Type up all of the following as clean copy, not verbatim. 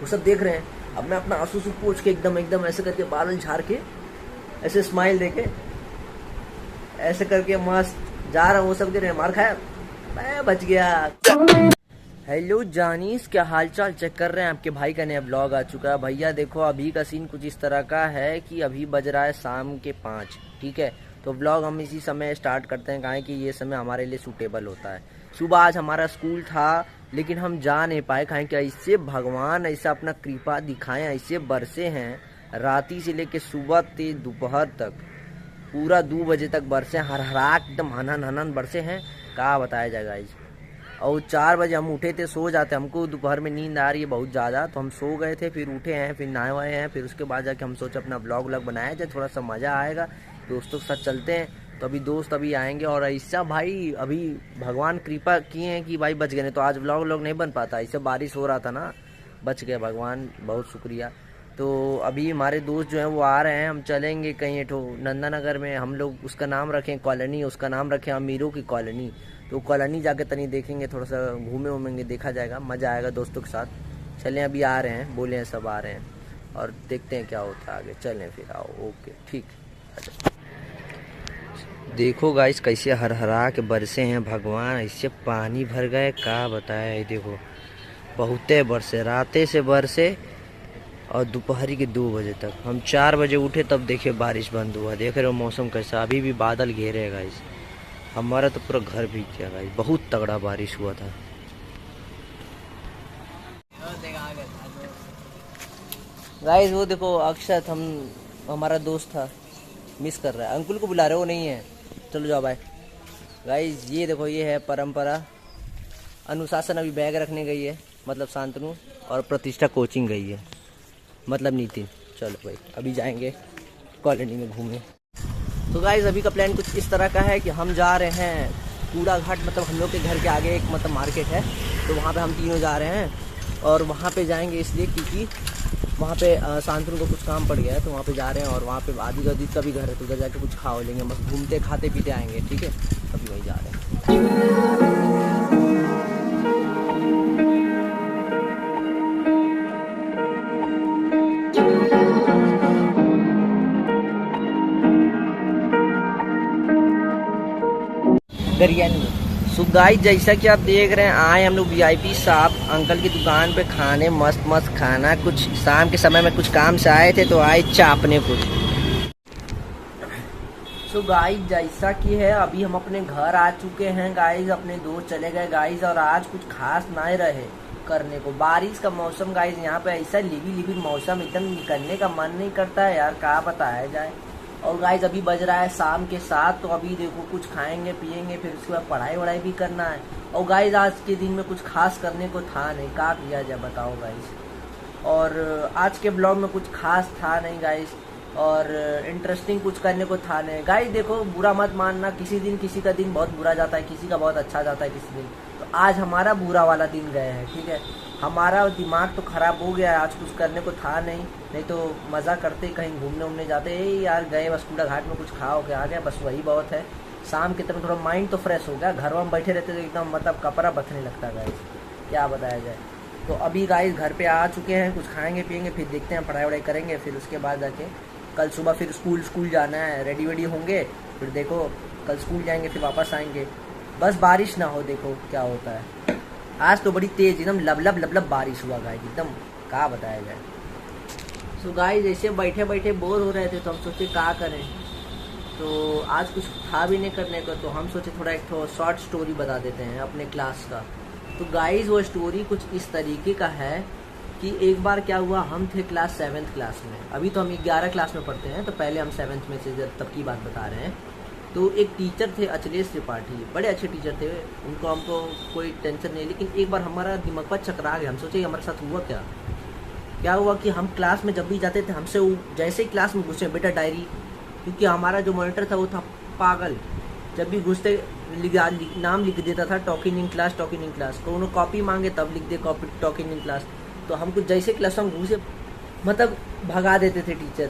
वो सब देख रहे हैं। अब मैं अपना आंसू से पोंछ के एकदम ऐसे करके बादल झाड़ के ऐसे स्माइल देके ऐसे करके मस्त जा रहा हूँ। वो सब दे रहे हैं, मार खाया, मैं बच गया। हेलो जानीस, क्या हालचाल चेक कर रहे हैं? आपके भाई का नया ब्लॉग आ चुका है। भैया देखो अभी का सीन कुछ इस तरह का है कि अभी बज रहा है शाम के 5, ठीक है। तो ब्लॉग हम इसी समय स्टार्ट करते हैं, कहें कि ये समय हमारे लिए सूटेबल होता है। सुबह आज हमारा स्कूल था लेकिन हम जा नहीं पाए, कहें कि ऐसे भगवान ऐसा अपना कृपा दिखाएं, ऐसे बरसे हैं राती से लेके सुबह से दोपहर तक, पूरा 2 बजे तक बरसे, हरहरा एकदम हनन हनन बरसे हैं, क्या बताया जाएगा। इस और 4 बजे हम उठे थे, सो जाते, हमको दोपहर में नींद आ रही है बहुत ज़्यादा, तो हम सो गए थे, फिर उठे हैं, फिर नहाए वाए हैं, फिर उसके बाद जाके हम सोचे अपना ब्लॉग बनाया जाए, थोड़ा सा मज़ा आएगा, दोस्तों के साथ चलते हैं। तो अभी दोस्त अभी आएंगे और ऐसा भाई अभी भगवान कृपा किए हैं कि भाई बच गए, नहीं तो आज ब्लॉग नहीं बन पाता, ऐसे बारिश हो रहा था ना, बच गए, भगवान बहुत शुक्रिया। तो अभी हमारे दोस्त जो हैं वो आ रहे हैं, हम चलेंगे कहीं तो नंदानगर में, हम लोग उसका नाम रखें कॉलोनी, उसका नाम रखें अमीरों की कॉलोनी। तो कॉलोनी जाके तनी देखेंगे, थोड़ा सा घूमे वूमेंगे, देखा जाएगा, मज़ा आएगा दोस्तों के साथ। चलें, अभी आ रहे हैं, बोले हैं सब आ रहे हैं और देखते हैं क्या होता है आगे। चलें फिर, आओ, ओके ठीक। देखो गाइस कैसे हरहरा के बरसे हैं भगवान, ऐसे पानी भर गए, क्या बताए। देखो बहुते बरसे, राते से बरसे और दोपहरी के 2 बजे तक। हम 4 बजे उठे तब देखे बारिश बंद हुआ। देख रहे हो मौसम कैसा, अभी भी बादल घेरे है गाइस। हमारा तो पूरा घर भीग गया गाइस, बहुत तगड़ा बारिश हुआ था। गाइस वो देखो अक्षत, हमारा दोस्त था, मिस कर रहा है, अंकुल को बुला रहे हो, नहीं है, चलो जाओ बाय। गाइस ये देखो, ये है परंपरा। अनुशासन अभी बैग रखने गई है, मतलब शांतनु, और प्रतिष्ठा कोचिंग गई है, मतलब नितिन। चलो भाई अभी जाएंगे कॉलोनी में घूमने। तो गाइस अभी का प्लान कुछ इस तरह का है कि हम जा रहे हैं कूड़ा घाट, मतलब हम लोग के घर के आगे एक मतलब मार्केट है, तो वहाँ पे हम तीनों जा रहे हैं। और वहाँ पे जाएंगे इसलिए क्योंकि वहाँ पे शांतनु को कुछ काम पड़ गया है, तो वहाँ पे जा रहे हैं। और वहाँ पे आदि गदीद का भी घर है, तो उधर जाके कुछ खा लेंगे, बस घूमते खाते पीते आएंगे, ठीक है। अभी वही जा रहे हैं। सो गाइस जैसा कि आप देख रहे हैं, आए हम लोग वीआईपी साहब अंकल की दुकान पे खाने, मस्त मस्त खाना। कुछ शाम के समय में कुछ काम से आए थे तो आए चापने कुछ। सो गाइस जैसा कि है अभी हम अपने घर आ चुके हैं गाइस, अपने दोस्त चले गए गाइस, और आज कुछ खास नहीं रहे करने को। बारिश का मौसम गाइस, यहाँ पे ऐसा लिबी मौसम, एकदम निकलने का मन नहीं करता है यार, क्या बताया जाए। और गाइस अभी बज रहा है शाम के 7, तो अभी देखो कुछ खाएंगे पिएंगे, फिर उसके बाद पढ़ाई वढ़ाई भी करना है। और गाइस आज के दिन में कुछ खास करने को था नहीं, क्या किया जाए बताओ गाइस। और आज के ब्लॉग में कुछ खास था नहीं गाइस, और इंटरेस्टिंग कुछ करने को था नहीं गाइस। देखो बुरा मत मानना, किसी दिन किसी का दिन बहुत बुरा जाता है, किसी का बहुत अच्छा जाता है किसी दिन। तो आज हमारा बुरा वाला दिन गए हैं, ठीक है। हमारा दिमाग तो खराब हो गया, आज कुछ करने को था नहीं तो मज़ा करते, कहीं घूमने उमने जाते। यार गए बस कूड़ा घाट में कुछ खाओ के आ गया, बस वही बहुत है। शाम के तरफ थोड़ा माइंड तो फ्रेश हो गया, घर में बैठे रहते तो एकदम मतलब कपड़ा बथने लगता है गाइस, क्या बताया जाए। तो अभी गाइस घर पे आ चुके हैं, कुछ खाएंगे पिएंगे, फिर देखते हैं, पढ़ाई वढ़ाई करेंगे, फिर उसके बाद जाके कल सुबह फिर स्कूल जाना है, रेडी वेडी होंगे, फिर देखो कल स्कूल जाएंगे, फिर वापस आएंगे। बस बारिश ना हो, देखो क्या होता है। आज तो बड़ी तेज एकदम लब बारिश हुआ गाइस, एकदम क्या बताया जाए। सो गाइस ऐसे बैठे बैठे बोर हो रहे थे, तो हम सोचे क्या करें, तो आज कुछ था भी नहीं करने को, तो हम सोचे थोड़ा एक शॉर्ट स्टोरी बता देते हैं अपने क्लास का। तो गाइस वो स्टोरी कुछ इस तरीके का है कि एक बार क्या हुआ, हम थे क्लास 7th क्लास में, अभी तो हम 11 क्लास में पढ़ते हैं, तो पहले हम 7th में से तब की बात बता रहे हैं। तो एक टीचर थे अचलेश त्रिपाठी, बड़े अच्छे टीचर थे, उनको हमको कोई टेंशन नहीं। लेकिन एक बार हमारा दिमाग पर चकरा गया, हम सोचे हमारे साथ हुआ क्या हुआ कि हम क्लास में जब भी जाते थे, हमसे वो जैसे ही क्लास में घुसे, बेटा डायरी, क्योंकि हमारा जो मॉनिटर था वो था पागल, जब भी घुसते नाम लिख देता था टॉकिंग इन क्लास। तो उन्होंने कॉपी मांगे तब लिख दे कॉपी टॉकिंग इन क्लास। तो हमको जैसे क्लास में घुसे मतलब भगा देते थे टीचर,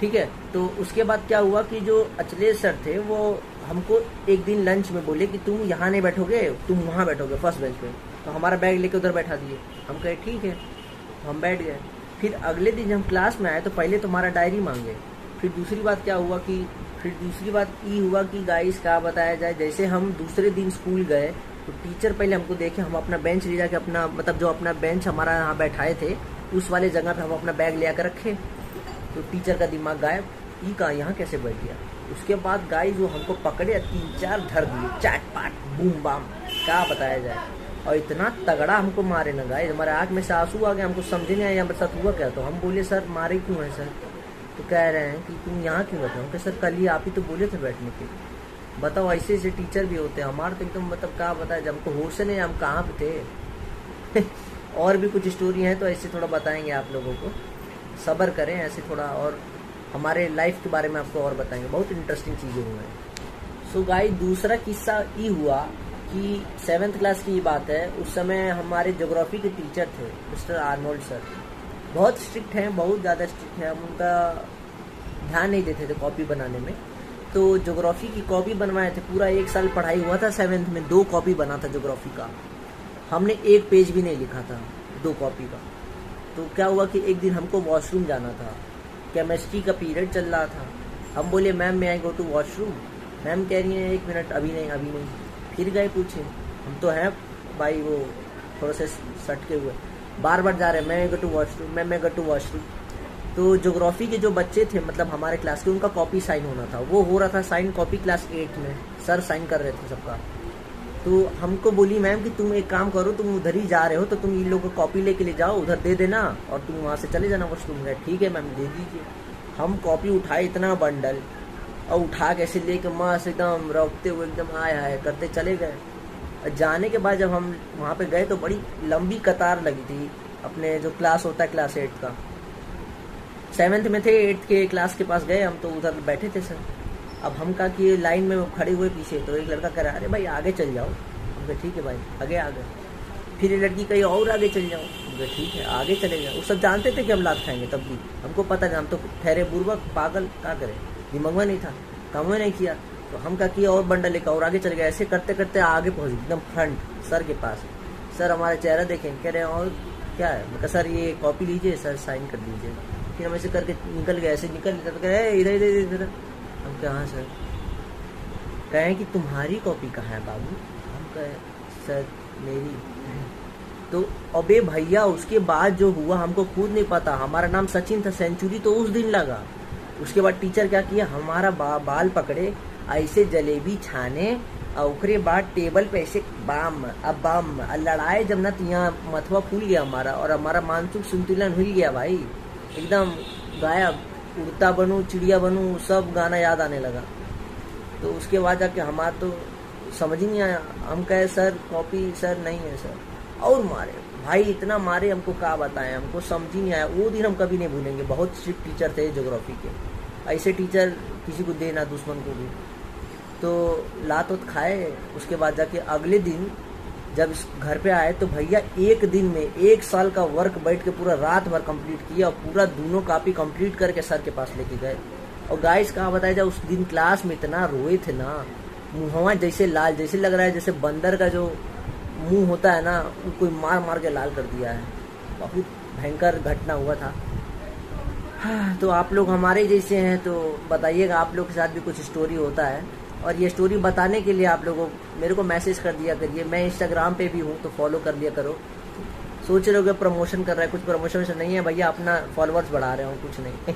ठीक है। तो उसके बाद क्या हुआ कि जो अचलेश सर थे वो हमको एक दिन लंच में बोले कि तुम यहाँ नहीं बैठोगे, तुम वहाँ बैठोगे फर्स्ट बेंच पे। तो हमारा बैग लेके उधर बैठा दिए, हम कहे ठीक है। हम बैठ गए। फिर अगले दिन जब हम क्लास में आए तो पहले तो हमारा डायरी मांगे। फिर दूसरी बात ये हुआ कि गाइस क्या बताया जाए, जैसे हम दूसरे दिन स्कूल गए तो टीचर पहले हमको देखे, हम अपना बेंच ले जाके अपना मतलब जो अपना बेंच हमारा यहाँ बैठाए थे उस वाले जगह पे हम अपना बैग ले आकर रखे। तो टीचर का दिमाग गायब, ये कहाँ यहाँ कैसे बैठ गया। उसके बाद गाइस वो हमको पकड़े 3-4 धर दिए, चैट पाट बूम बाम, क्या बताया जाए। और इतना तगड़ा हमको मारे ना गाइस, हमारे आँख में से आंसू आ गए, हमको समझ नहीं आया हमारे साथ हुआ क्या। तो हम बोले सर मारे क्यों है सर। तो कह रहे हैं कि तुम यहाँ क्यों बैठे हो। कि सर कल ही आप ही तो बोले थे बैठने के। बताओ ऐसे ऐसे टीचर भी होते हैं हमारे तो एकदम मतलब क्या बताया जब हमको होश नहीं, हम कहाँ पे थे। और भी कुछ स्टोरी हैं तो ऐसे थोड़ा बताएंगे आप लोगों को, सब्र करें ऐसे थोड़ा, और हमारे लाइफ के बारे में आपको और बताएंगे, बहुत इंटरेस्टिंग चीज़ें हुई हैं। सो गाइस दूसरा किस्सा ये हुआ कि 7th क्लास की बात है। उस समय हमारे ज्योग्राफी के टीचर थे मिस्टर आर्नोल्ड सर, बहुत स्ट्रिक्ट हैं, बहुत ज़्यादा स्ट्रिक्ट हैं। हम उनका ध्यान नहीं देते थे कॉपी बनाने में। तो ज्योग्राफी की कॉपी बनवाए थे, पूरा 1 साल पढ़ाई हुआ था 7th में, 2 कॉपी बना था ज्योग्राफी का। हमने 1 पेज भी नहीं लिखा था 2 कॉपी का। तो क्या हुआ कि एक दिन हमको वॉशरूम जाना था, केमिस्ट्री का पीरियड चल रहा था। हम बोले मैम मैं आई गो टू वॉशरूम। मैम कह रही हैं 1 मिनट अभी नहीं। फिर गए पूछे, हम तो हैं भाई वो थोड़ा से सटके हुए, बार बार जा रहे हैं मैं गो टू वॉशरूम, मैं गो टू वॉशरूम। तो ज्योग्राफी के जो बच्चे थे मतलब हमारे क्लास के, उनका कॉपी साइन होना था, वो हो रहा था साइन कॉपी क्लास 8 में, सर साइन कर रहे थे सबका। तो हमको बोली मैम कि तुम एक काम करो, तुम उधर ही जा रहे हो तो तुम इन लोगों को कॉपी लेके ले जाओ, उधर दे देना और तुम वहाँ से चले जाना वॉशरूम में। ठीक है मैम दे दीजिए। हम कॉपी उठाए इतना बंडल, और उठा के ऐसे लेके मस्त एकदम रखते हुए एकदम आए करते चले गए। जाने के बाद जब हम वहाँ पे गए तो बड़ी लंबी कतार लगी थी। अपने जो क्लास होता है क्लास 8 का, 7th में थे, 8th के क्लास के पास गए हम, तो उधर बैठे थे सर। अब हम कहा कि लाइन में खड़े हुए पीछे, तो एक लड़का कह रहा अरे भाई आगे चल जाओ। हम कहा ठीक है भाई आगे आ गए। फिर ये लड़की कहीं और आगे चल जाओ। हम कहा ठीक है आगे चले गए। वो सब जानते थे कि हम लात खाएंगे, तब भी हमको पता नहीं, हम तो ठहरे बुर्बक पागल, क्या करें, दिमाग नहीं था, काम नहीं किया। तो हम कहा कि और बंडल लेकर और आगे चले गए। ऐसे करते करते आगे पहुँच एकदम फ्रंट सर के पास। सर हमारा चेहरा देखें, कह रहे हैं और क्या है। मैं कहा सर ये कॉपी लीजिए सर, साइन कर दीजिए। फिर हम ऐसे करके निकल गए, ऐसे निकल गए इधर इधर इधर। हम कहा हाँ सर। कहें कि तुम्हारी कॉपी कहाँ है बाबू। हम कहे सर मेरी। तो अबे भैया उसके बाद जो हुआ हमको खुद नहीं पता। हमारा नाम सचिन था, सेंचुरी तो उस दिन लगा। उसके बाद टीचर क्या किया, हमारा बाल पकड़े ऐसे जलेबी छाने, और उसके बाद टेबल पे ऐसे बाम अब बाम लड़ाए जब ना, तो यहाँ मथवा फूल गया हमारा, और हमारा मानसिक संतुलन हिल गया भाई, एकदम गायब, उड़ता बनूं चिड़िया बनूं सब गाना याद आने लगा। तो उसके बाद जाके हमारा तो समझ ही नहीं आया। हम कहे सर कॉपी सर नहीं है सर, और मारे भाई, इतना मारे हमको क्या बताएं, हमको समझ ही नहीं आया। वो दिन हम कभी नहीं भूलेंगे। बहुत स्ट्रिक्ट टीचर थे ज्योग्राफी के, ऐसे टीचर किसी को देना दुश्मन को भी। तो लात उत खाए। उसके बाद जाके अगले दिन जब घर पे आए तो भैया एक दिन में 1 साल का वर्क बैठ के पूरा रात भर कंप्लीट किया, और पूरा दोनों कॉपी कंप्लीट करके सर के पास लेके गए। और गाइस कहाँ बताया जाए, उस दिन क्लास में इतना रोए थे ना, मुँहवा जैसे लाल, जैसे लग रहा है जैसे बंदर का जो मुंह होता है ना, कोई मार मार के लाल कर दिया है। बहुत भयंकर घटना हुआ था। तो आप लोग हमारे जैसे हैं तो बताइएगा, आप लोग के साथ भी कुछ स्टोरी होता है। और ये स्टोरी बताने के लिए आप लोगों मेरे को मैसेज कर दिया करिए। मैं इंस्टाग्राम पे भी हूँ तो फॉलो कर लिया करो। सोच रहे हो प्रमोशन कर रहा है, कुछ प्रमोशन नहीं है भैया, अपना फॉलोअर्स बढ़ा रहे हो, कुछ नहीं।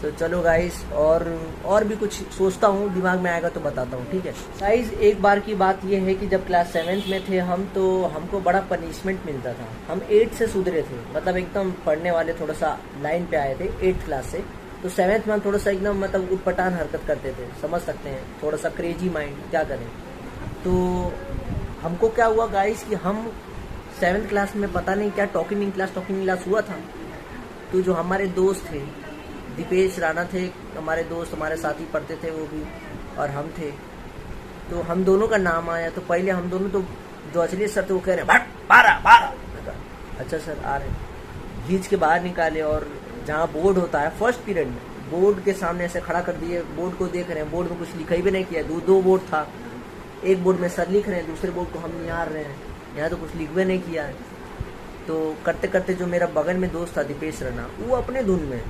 तो चलो गाइस, और भी कुछ सोचता हूँ, दिमाग में आएगा तो बताता हूँ, ठीक है गाइस। एक बार की बात ये है कि जब क्लास 7th में थे हम, तो हमको बड़ा पनिशमेंट मिलता था। हम 8 से सुधरे थे, मतलब एकदम पढ़ने वाले, थोड़ा सा लाइन पे आए थे 8th क्लास से। तो 7th में हम थोड़ा सा एकदम मतलब उटपटांग हरकत करते थे, समझ सकते हैं, थोड़ा सा क्रेजी माइंड, क्या करें। तो हमको क्या हुआ गाइस कि हम 7th क्लास में पता नहीं क्या टॉकिंग क्लास हुआ था। तो जो हमारे दोस्त थे, दीपेश राणा थे हमारे दोस्त, हमारे साथ ही पढ़ते थे वो भी, और हम थे। तो हम दोनों का नाम आया। तो पहले हम दोनों तो जो असली सर थे वो कह रहे हैं 12 अच्छा सर आ रहे, खींच के बाहर निकाले, और जहाँ बोर्ड होता है फर्स्ट पीरियड में, बोर्ड के सामने ऐसे खड़ा कर दिए। बोर्ड को देख रहे हैं, बोर्ड में कुछ लिखा ही भी नहीं किया। दो बोर्ड था, एक बोर्ड में सर लिख रहे हैं, दूसरे बोर्ड को हम निहार रहे हैं, यहाँ तो कुछ लिख भी नहीं किया है। तो करते करते जो मेरा बगल में दोस्त था दीपेश रना, वो अपने धुन में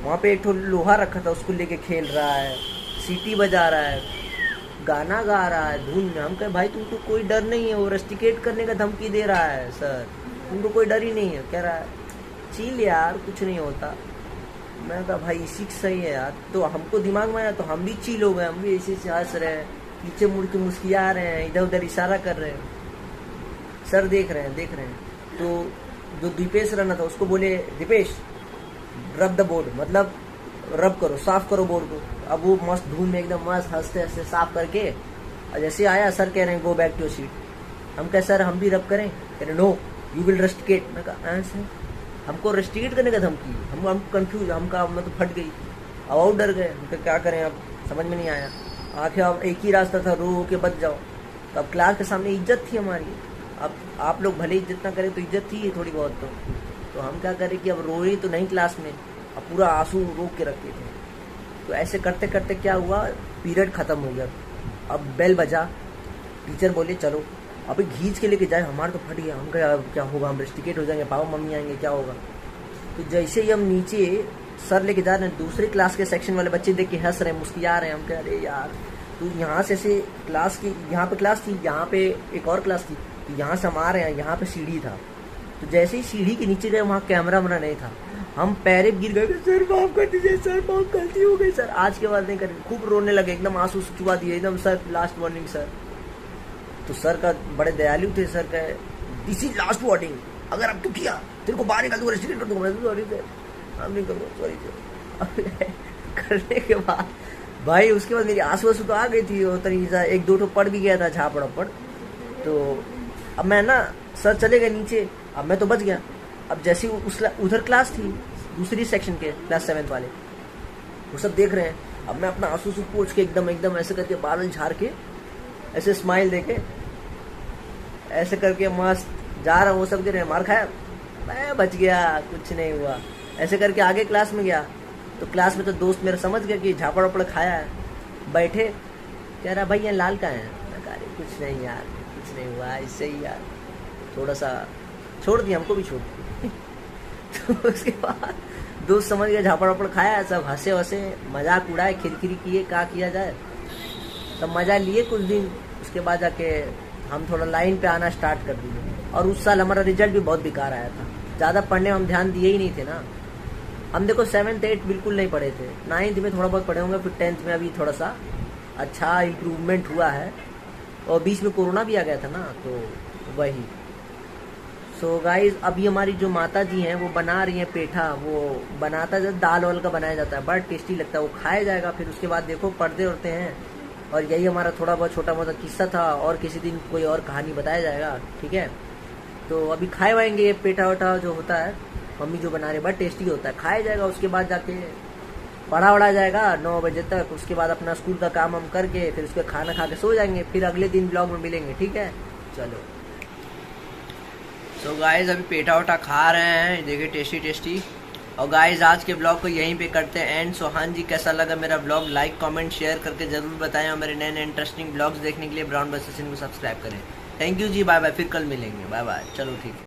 वहाँ पे एक ठो लोहा रखा था उसको लेके खेल रहा है, सीटी बजा रहा है, गाना गा रहा है धुन में। हम कहे भाई तुमको कोई डर नहीं है, वो रस्टिकेट करने का धमकी दे रहा है सर, तुमको कोई डर ही नहीं है। कह रहा है चिल यार कुछ नहीं होता। मैं कहा भाई इसी सही है यार। तो हमको दिमाग में आया तो हम भी चिल हो गए, हम भी ऐसे हंस रहे हैं, पीछे मुड़ के मुस्किया रहे हैं, इधर उधर इशारा कर रहे हैं, सर देख रहे हैं। तो जो दीपेश रहना था उसको बोले दीपेश रब द बोर्ड, मतलब रब करो, साफ करो बोर्ड को। अब वो मस्त धूम में एकदम मस्त हंसते हंसते साफ करके, और जैसे आया सर कह रहे हैं गो बैक टू सीट। हम कहे सर हम भी रब करें? कह रहे नो यू विल रस्टिकेट। मैं कहा ऐसे हमको रस्टिकेट करने का धमकी? हम कंफ्यूज, हमका मैं तो फट गई, अब और डर गए। हम क्या करें, अब समझ में नहीं आया। आखिर अब एक ही रास्ता था, रो के बच जाओ। तो अब क्लास के सामने इज्जत थी हमारी, अब आप लोग भले इज्जत ना करें तो इज्जत थी थोड़ी बहुत। तो हम क्या करें कि अब रोए तो नहीं क्लास में, अब पूरा आंसू रोक के रखे थे। तो ऐसे करते करते क्या हुआ, पीरियड ख़त्म हो गया। अब बेल बजा, टीचर बोले चलो अभी खींच के लेके जाए। हमारा तो फट गया, हम कहा क्या होगा, हम रस्टिकेट हो जाएंगे, पापा मम्मी आएंगे, क्या होगा। तो जैसे ही हम नीचे सर लेके जा रहे हैं, दूसरे क्लास के सेक्शन वाले बच्चे देख के हंस रहे हैं, मुस्कुरा रहे हैं। हम कह अरे यार तो यहाँ से ऐसे क्लास की, यहाँ पे क्लास थी, यहाँ पे एक और क्लास थी, तो यहाँ से हम आ रहे हैं, यहाँ पे सीढ़ी था। तो जैसे ही सीढ़ी के नीचे गए वहाँ कैमरा वैमरा नहीं था, हम पैरे गिर गए, सर माफ कर दीजिए सर, बहुत गलती हो गई सर, आज के बाद नहीं करेंगे। खूब रोने लगे, एकदम आंसू चुबा दिए एकदम, सर लास्ट वार्निंग सर। तो सर का बड़े दयालु थे, सर कहे दिस इज लास्ट वार्निंग, अगर अब तू किया तेरे को बाहर निकाल दूंगा, रेस्ट्रिक्ट कर दूंगा। सॉरी सर, हम नहीं करूँगा, सॉरी सर। करने के बाद भाई उसके बाद मेरी आंसू आंसू तो आ गई थी, और तरीका एक दो ठो पड़ भी गया था झापड़। तो अब मैं ना, सर चले गए नीचे, अब मैं तो बच गया। अब जैसे उधर क्लास थी दूसरी सेक्शन के, क्लास 7 वाले, वो सब देख रहे हैं। अब मैं अपना आंसू से पोंछ के एकदम ऐसे करके बादल झाड़ के ऐसे स्माइल देके ऐसे करके मस्त जा रहा हूँ, वो सब दे रहे हैं। मार खाया, मैं बच गया, कुछ नहीं हुआ। ऐसे करके आगे क्लास में गया, तो क्लास में तो दोस्त मेरा समझ गया कि झापड़ वपड़ खाया है। बैठे, कह रहा भाई ये लाल का है। मैं कह रही कुछ नहीं यार, कुछ नहीं हुआ, इससे ही यार थोड़ा सा छोड़ दिया, हमको भी छोड़ दिया। तो उसके बाद दोस्त समझ गया झापड़ वपड़ खाया है, सब हंसे वसे, मजाक उड़ाए, खिरखिरी किए, क्या किया जाए, सब मजा लिए कुछ दिन। उसके बाद जाके हम थोड़ा लाइन पे आना स्टार्ट कर दिए। और उस साल हमारा रिजल्ट भी बहुत बेकार आया था, ज़्यादा पढ़ने में हम ध्यान दिए ही नहीं थे ना। हम देखो 7th 8th बिल्कुल नहीं पढ़े थे, 9th में थोड़ा बहुत पढ़े होंगे, फिर 10th में अभी थोड़ा सा अच्छा इम्प्रूवमेंट हुआ है। और बीच में कोरोना भी आ गया था ना, तो वही। सो गाइज अभी हमारी जो माता जी हैं वो बना रही हैं पेठा, वो बनाता है दाल वाल का बनाया जाता है, बड़ा टेस्टी लगता है, वो खाया जाएगा। फिर उसके बाद देखो पढ़ते उड़ते हैं। और यही हमारा थोड़ा बहुत छोटा मोटा किस्सा था, और किसी दिन कोई और कहानी बताया जाएगा, ठीक है। तो अभी खाए वाएंगे ये पेठा वेठा जो होता है, मम्मी जो बना रही है, बड़ा टेस्टी होता है, खाया जाएगा। उसके बाद जाके पढ़ा जाएगा 9 बजे तक। उसके बाद अपना स्कूल का काम हम करके फिर उसके खाना खा के सो जाएंगे, फिर अगले दिन ब्लॉग में मिलेंगे, ठीक है। चलो सो गाइज अभी पेठा वेठा खा रहे हैं, देखिए टेस्टी टेस्टी। और गाइज आज के ब्लॉग को यहीं पे करते हैं एंड। सो हाँ जी, कैसा लगा मेरा ब्लॉग, लाइक कमेंट शेयर करके जरूर बताएं। और मेरे नए नए इंटरेस्टिंग ब्लॉग्स देखने के लिए ब्राउन बस स्टेशन को सब्सक्राइब करें। Thank you ji, bye bye, फिर कल मिलेंगे, बाय बाय। चलो ठीक है।